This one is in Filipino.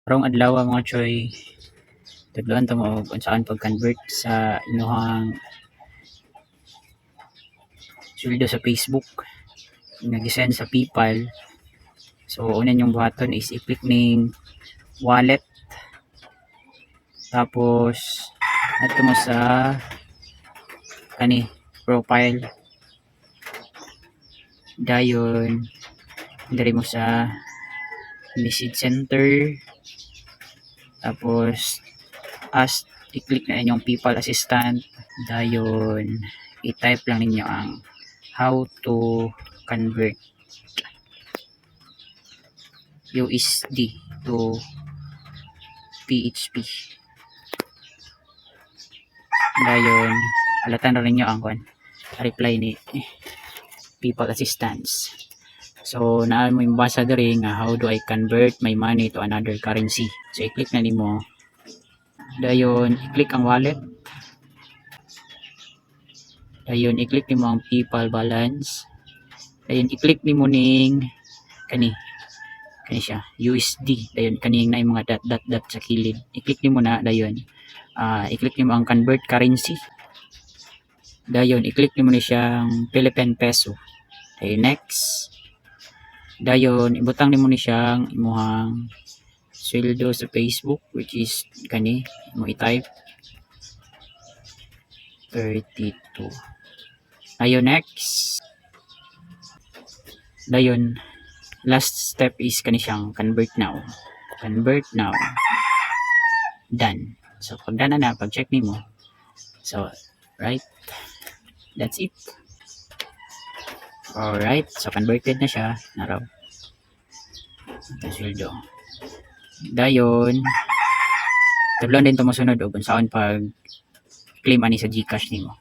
Karong adlaw mga choy, tudloan ta mo kung saan pag-convert sa inyong sweldo sa Facebook nag-send sa PayPal. So una yung buhaton is i-click ning wallet, tapos ato mo sa profile, dayon diri mo sa message center, tapos i-click na inyong PayPal assistant, dayon i-type lang ninyo ang how to convert USD to PHP. Dayon alatan na ninyo ang reply ni PayPal assistance. So naa mo imbasa diri nga how do I convert my money to another currency. So i-click na nimo, dayon i-click ang wallet, dayon i-click nimo ang PayPal balance, dayon i-click nimo ning kani siya USD, dayon kaning na mga dot sa kilid, i-click nimo na, dayon i-click nimo ang convert currency, dayon i-click nimo ni siyang Philippine peso, dayon next, dayon ibutang nimo ni siyang imuhang sweldo sa Facebook, which is kani mo i-type 32. Dayon next, dayon last step is kani siyang convert now, done. So pag done na, pag check nimo, so right, that's it. Alright, so converted na siya na raw ito sweldo. Dayon tablan din to masunod og kung saan pag claim ani sa GCash nimo.